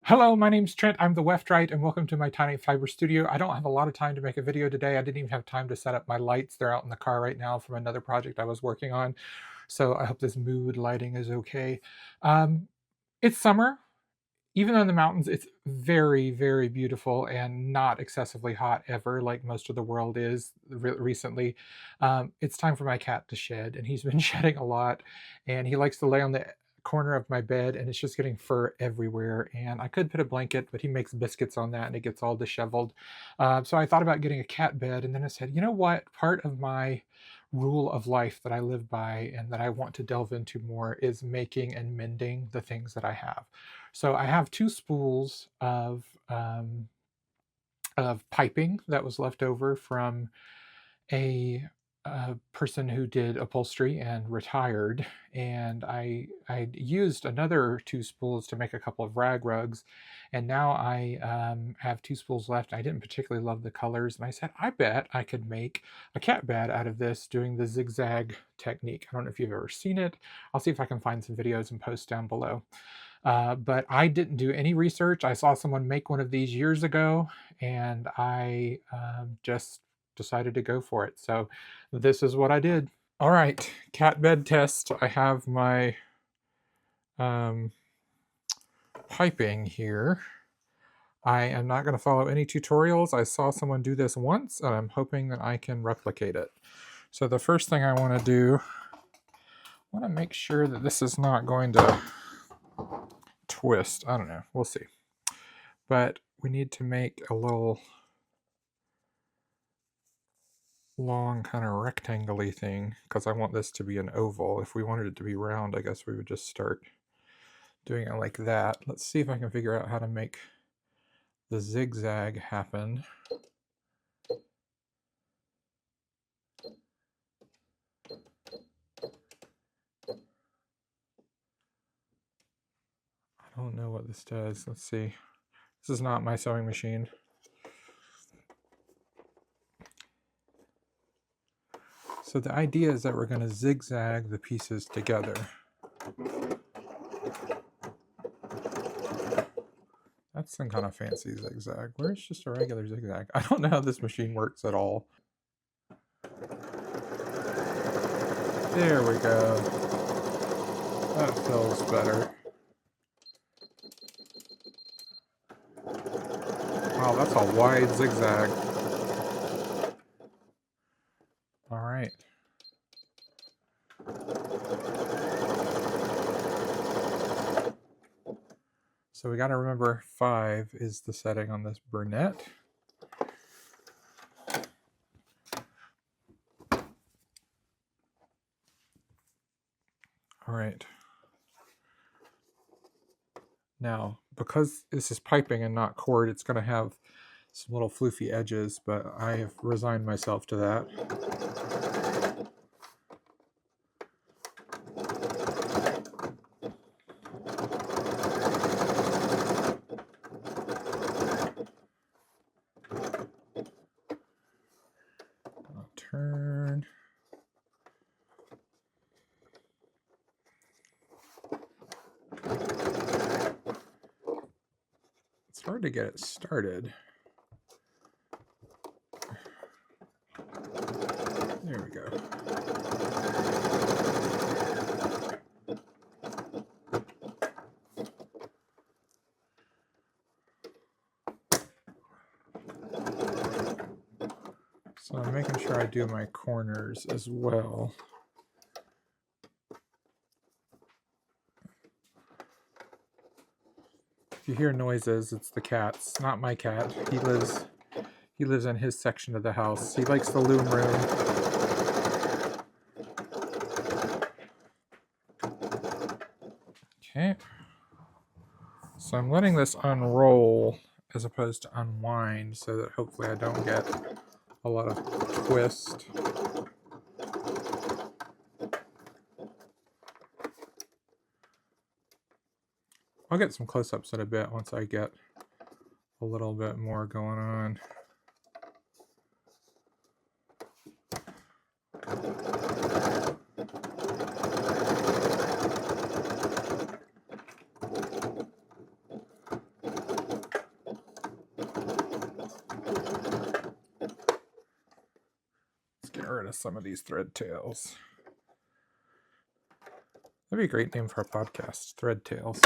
Hello, my name's Trent. I'm the Weftrite, and welcome to my tiny fiber studio. I don't have a lot of time to make a video today. I didn't even have time to set up my lights. They're out in the car right now from another project I was working on. So I hope this mood lighting is okay. It's summer. Even though in the mountains it's very, very beautiful and not excessively hot ever, like most of the world is recently, it's time for my cat to shed, and he's been shedding a lot. And he likes to lay on the corner of my bed, and it's just getting fur everywhere. And I could put a blanket, but he makes biscuits on that, and it gets all disheveled. So I thought about getting a cat bed, and then I said, you know what? Part of my rule of life that I live by and that I want to delve into more is making and mending the things that I have. So I have two spools of piping that was left over from a person who did upholstery and retired, and I used another two spools to make a couple of rag rugs, and now I have two spools left. I didn't particularly love the colors, and I said I bet I could make a cat bed out of this doing the zigzag technique. I don't know if you've ever seen it. I'll see if I can find some videos and post down below. But I didn't do any research. I saw someone make one of these years ago, and I just decided to go for it. So this is what I did. All right, cat bed test. I have my piping here. I am not going to follow any tutorials. I saw someone do this once, and I'm hoping that I can replicate it. So the first thing I want to do, I want to make sure that this is not going to twist. I don't know. We'll see. But we need to make a little long kind of rectangle-y thing because I want this to be an oval. If we wanted it to be round, I guess we would just start doing it like that. Let's see if I can figure out how to make the zigzag happen. I don't know what this does. Let's see. This is not my sewing machine. So the idea is that we're going to zigzag the pieces together. That's some kind of fancy zigzag. Where's just a regular zigzag? I don't know how this machine works at all. There we go. That feels better. Wow, that's a wide zigzag. All right. So we got to remember 5 is the setting on this brunette. All right. Now, because this is piping and not cord, it's going to have some little floofy edges, but I have resigned myself to that. I'll turn. It's hard to get it started. There we go. So I'm making sure I do my corners as well. If you hear noises, it's the cat's. Not my cat. He lives in his section of the house. He likes the loom room. Okay. So I'm letting this unroll as opposed to unwind so that hopefully I don't get a lot of twist. I'll get some close-ups in a bit once I get a little bit more going on. Get rid of some of these thread tails. That'd be a great name for a podcast, Thread Tails.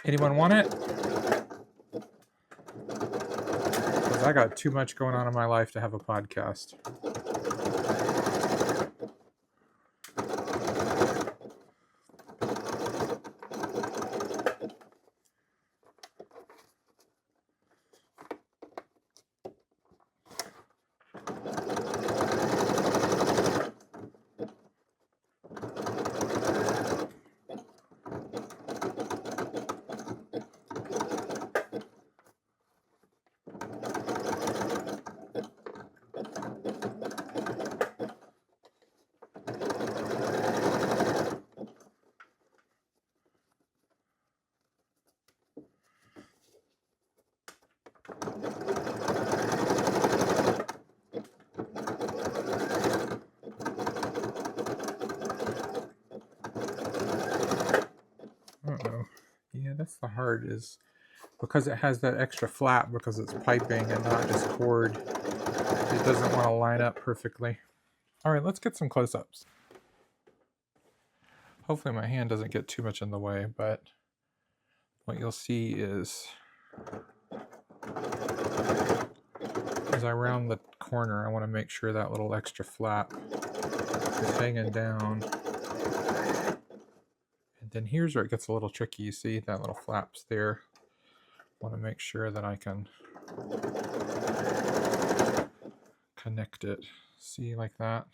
Anyone want it? Because I got too much going on in my life to have a podcast. Yeah, that's the hard is because it has that extra flap because it's piping and not just cord. It doesn't want to line up perfectly. All right, let's get some close-ups. Hopefully my hand doesn't get too much in the way, but what you'll see is as I round the corner, I want to make sure that little extra flap is hanging down. And then here's where it gets a little tricky. You see that little flap's there. I want to make sure that I can connect it. See, like that.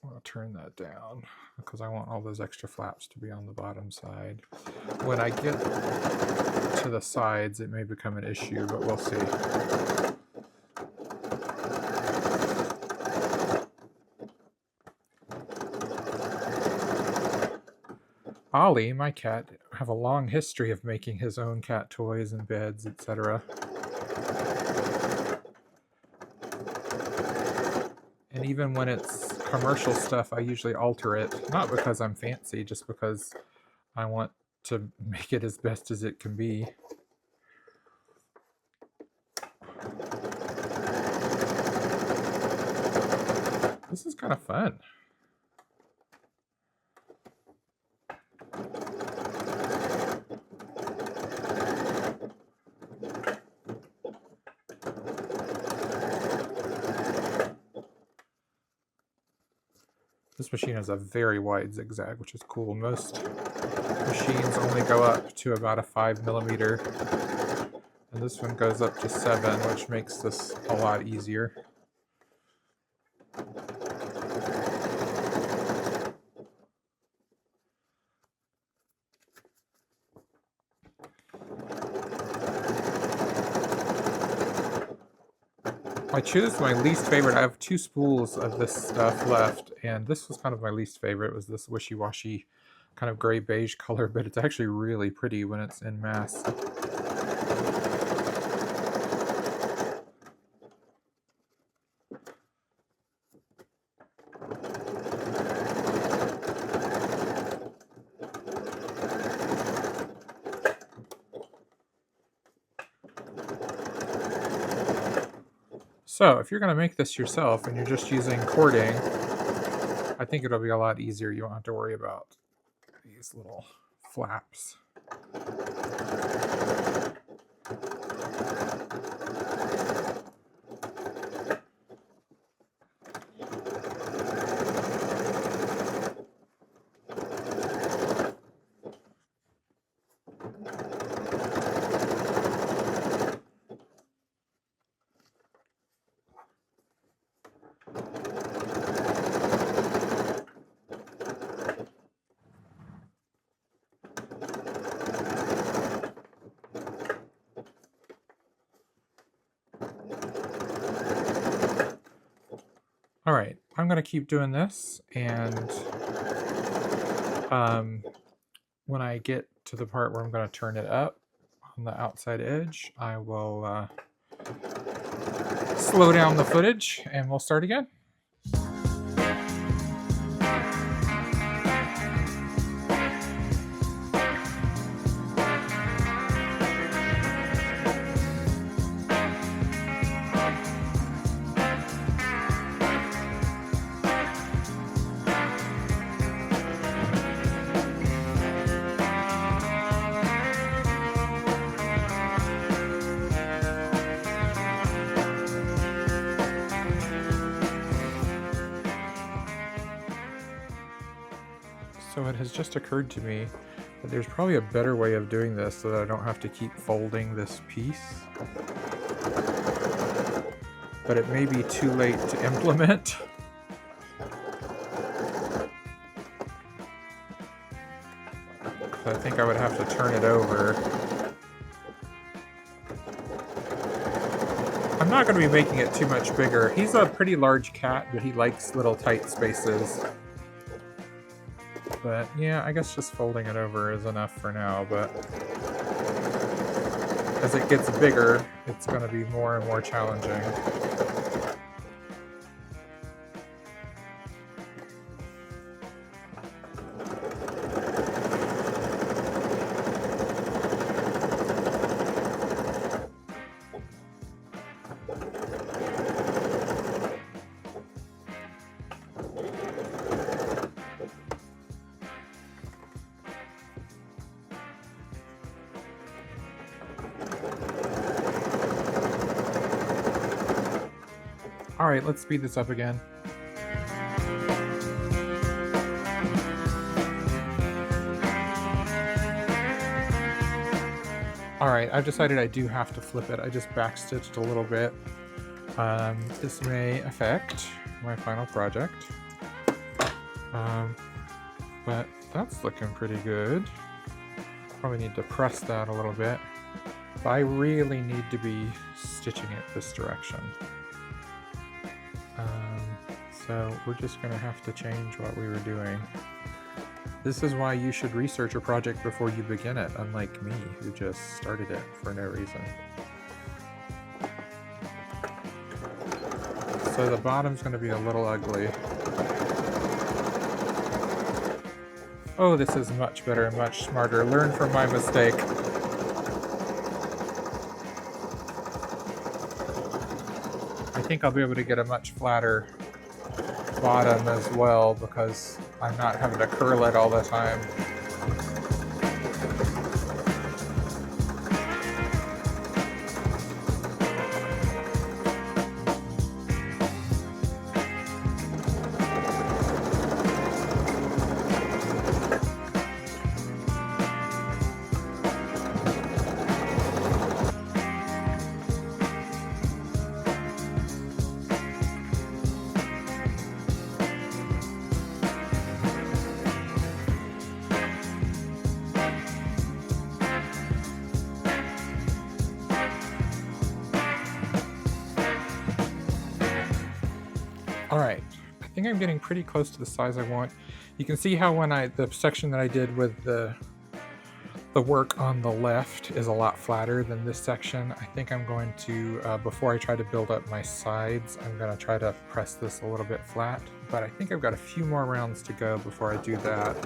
I want to turn that down because I want all those extra flaps to be on the bottom side. When I get to the sides, it may become an issue, but we'll see. Ollie, my cat, have a long history of making his own cat toys and beds, etc. And even when it's commercial stuff, I usually alter it. Not because I'm fancy, just because I want to make it as best as it can be. This is kind of fun. This machine has a very wide zigzag, which is cool. Most machines only go up to about a 5mm, and this one goes up to 7, which makes this a lot easier. I choose my least favorite. I have 2 spools of this stuff left, and this was kind of my least favorite. It was this wishy-washy kind of gray beige color, but it's actually really pretty when it's in mass. So if you're going to make this yourself and you're just using cording, I think it'll be a lot easier. You won't have to worry about these little flaps. All right, I'm going to keep doing this, and when I get to the part where I'm going to turn it up on the outside edge, I will slow down the footage, and we'll start again. So it has just occurred to me that there's probably a better way of doing this so that I don't have to keep folding this piece. But it may be too late to implement. So I think I would have to turn it over. I'm not going to be making it too much bigger. He's a pretty large cat, but he likes little tight spaces. But yeah, I guess just folding it over is enough for now, but as it gets bigger, it's going to be more and more challenging. Alright, let's speed this up again. Alright, I've decided I do have to flip it. I just backstitched a little bit. This may affect my final project. But that's looking pretty good. Probably need to press that a little bit. But I really need to be stitching it this direction. So we're just going to have to change what we were doing. This is why you should research a project before you begin it, unlike me, who just started it for no reason. So the bottom's going to be a little ugly. Oh, this is much better and much smarter. Learn from my mistake. I think I'll be able to get a much flatter bottom as well because I'm not having to curl it all the time. Alright, I think I'm getting pretty close to the size I want. You can see how when the section that I did with the work on the left is a lot flatter than this section. I think I'm going to, before I try to build up my sides, I'm going to try to press this a little bit flat. But I think I've got a few more rounds to go before I do that.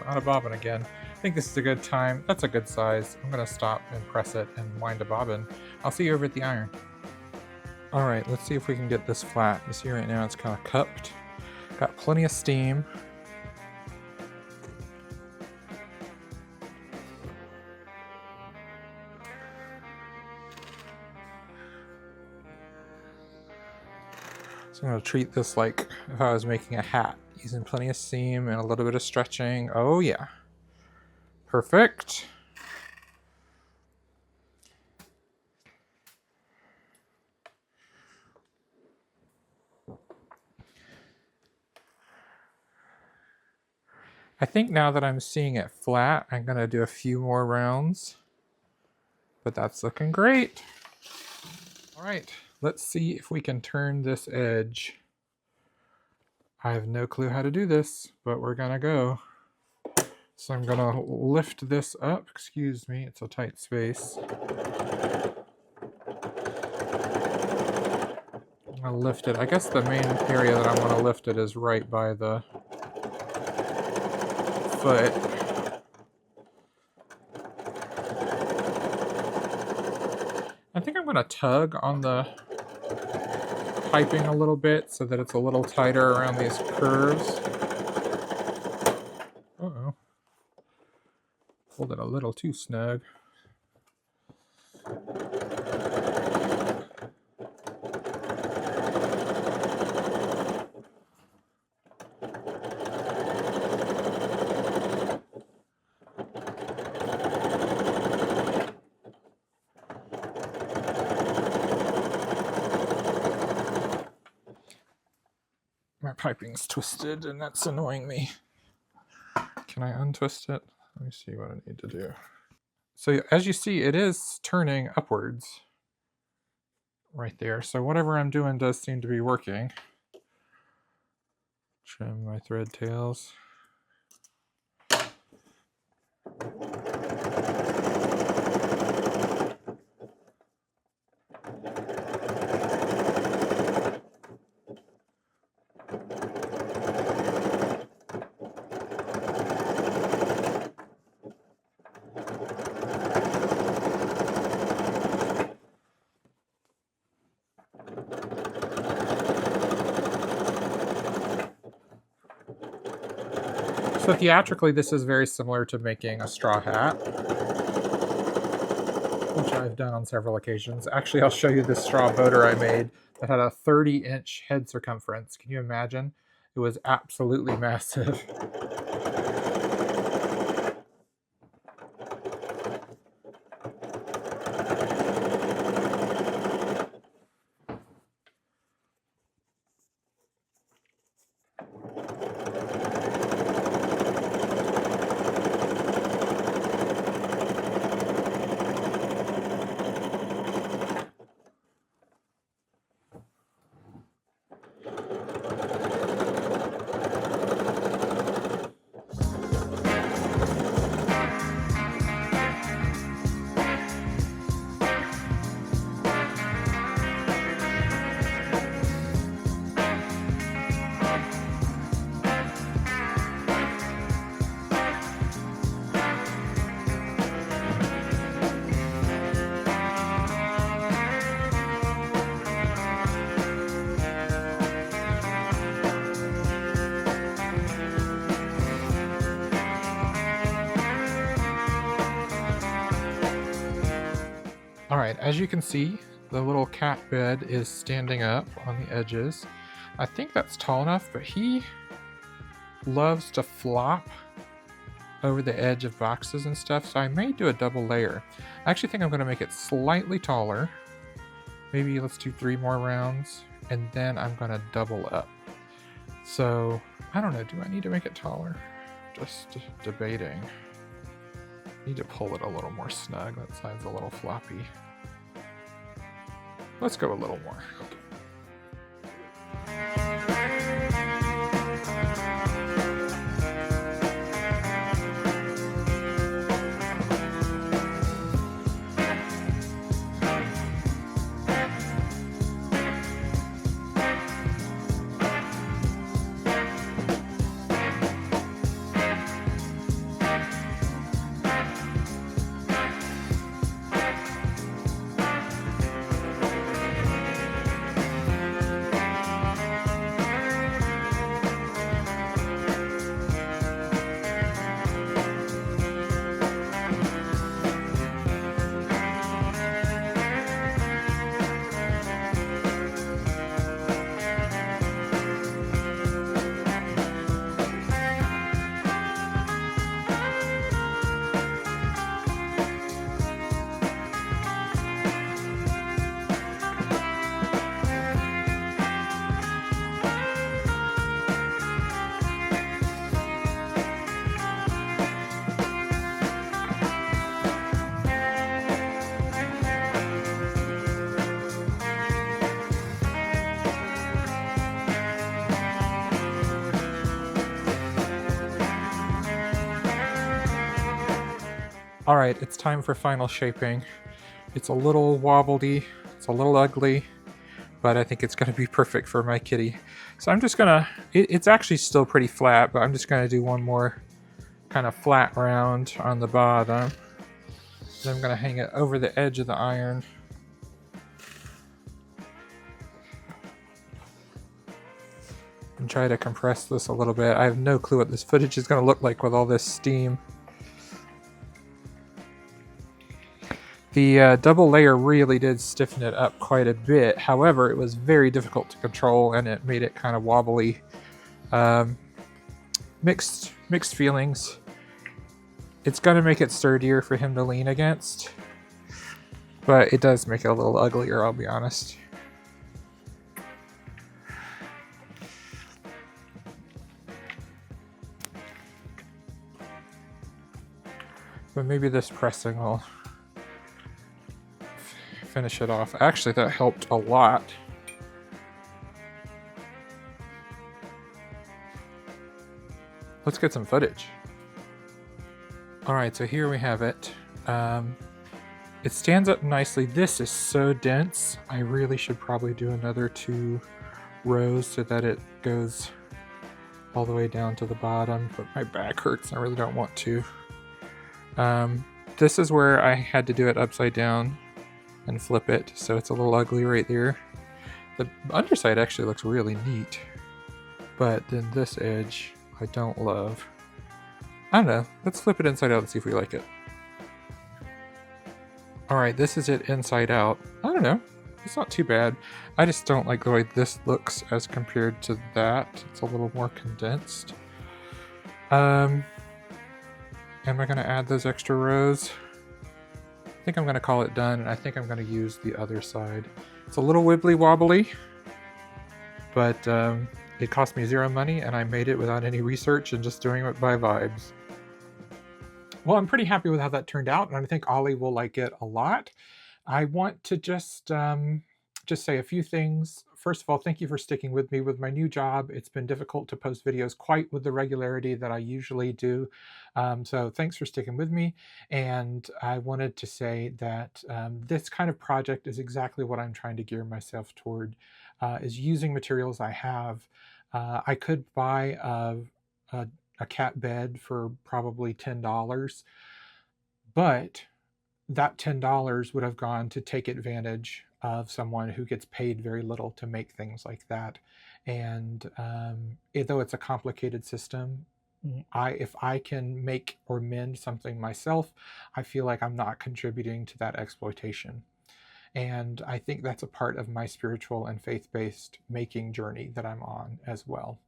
Out of bobbin again. I think this is a good time. That's a good size. I'm going to stop and press it and wind a bobbin. I'll see you over at the iron. Alright, let's see if we can get this flat. You see right now it's kind of cupped. Got plenty of steam. So I'm going to treat this like if I was making a hat. Using plenty of seam and a little bit of stretching. Oh yeah. Perfect. I think now that I'm seeing it flat, I'm going to do a few more rounds. But that's looking great. All right, Let's see if we can turn this edge. I have no clue how to do this, but we're gonna go. So I'm gonna lift this up. Excuse me, it's a tight space. I'm gonna lift it. I guess the main area that I want to lift it is right by the foot. I think I'm gonna tug on the piping a little bit so that it's a little tighter around these curves. Uh-oh. Pulled it a little too snug. My piping's twisted and that's annoying me. Can I untwist it? Let me see what I need to do. So as you see, it is turning upwards right there. So whatever I'm doing does seem to be working. Trim my thread tails. So theatrically, this is very similar to making a straw hat, which I've done on several occasions. Actually, I'll show you this straw boater I made that had a 30-inch head circumference. Can you imagine? It was absolutely massive. Alright, as you can see, the little cat bed is standing up on the edges. I think that's tall enough, but he loves to flop over the edge of boxes and stuff, so I may do a double layer. I actually think I'm going to make it slightly taller. Maybe let's do 3 more rounds, and then I'm going to double up. So, I don't know, do I need to make it taller? Just debating. Need to pull it a little more snug. That side's a little floppy. Let's go a little more. Alright, it's time for final shaping. It's a little wobbly, it's a little ugly, but I think it's going to be perfect for my kitty. So I'm just going to, it's actually still pretty flat, but I'm just going to do one more kind of flat round on the bottom. Then I'm going to hang it over the edge of the iron. And try to compress this a little bit. I have no clue what this footage is going to look like with all this steam. The double layer really did stiffen it up quite a bit. However, it was very difficult to control and it made it kind of wobbly. Mixed feelings. It's going to make it sturdier for him to lean against. But it does make it a little uglier, I'll be honest. But maybe this pressing will finish it off. Actually, that helped a lot. Let's get some footage. Alright, so here we have it. It stands up nicely. This is so dense. I really should probably do another 2 rows so that it goes all the way down to the bottom, but my back hurts and I really don't want to. This is where I had to do it upside down and flip it, so it's a little ugly right there. The underside actually looks really neat, but then this edge I don't love. I don't know, let's flip it inside out and see if we like it. Alright, this is it inside out. I don't know, it's not too bad. I just don't like the way this looks as compared to that. It's a little more condensed. Am I going to add those extra rows? I think I'm going to call it done, and I think I'm going to use the other side. It's a little wibbly-wobbly, but it cost me 0 money, and I made it without any research and just doing it by vibes. Well, I'm pretty happy with how that turned out, and I think Ollie will like it a lot. I want to just say a few things. First of all, thank you for sticking with me with my new job. It's been difficult to post videos quite with the regularity that I usually do. So thanks for sticking with me. And I wanted to say that this kind of project is exactly what I'm trying to gear myself toward, is using materials I have. I could buy a cat bed for probably $10, but that $10 would have gone to take advantage of someone who gets paid very little to make things like that. And though it's a complicated system, if I can make or mend something myself, I feel like I'm not contributing to that exploitation. And I think that's a part of my spiritual and faith-based making journey that I'm on as well.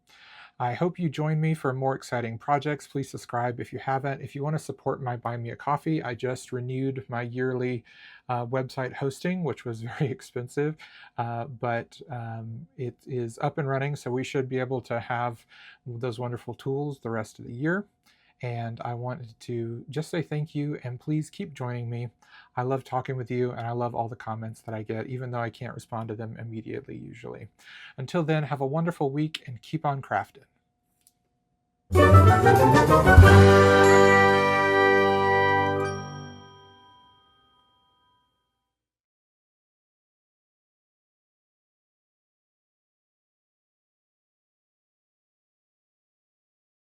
I hope you join me for more exciting projects. Please subscribe if you haven't. If you want to support my Buy Me a Coffee, I just renewed my yearly website hosting, which was very expensive, but it is up and running, so we should be able to have those wonderful tools the rest of the year. And I wanted to just say thank you, and please keep joining me. I love talking with you, and I love all the comments that I get, even though I can't respond to them immediately usually. Until then, have a wonderful week and keep on crafting.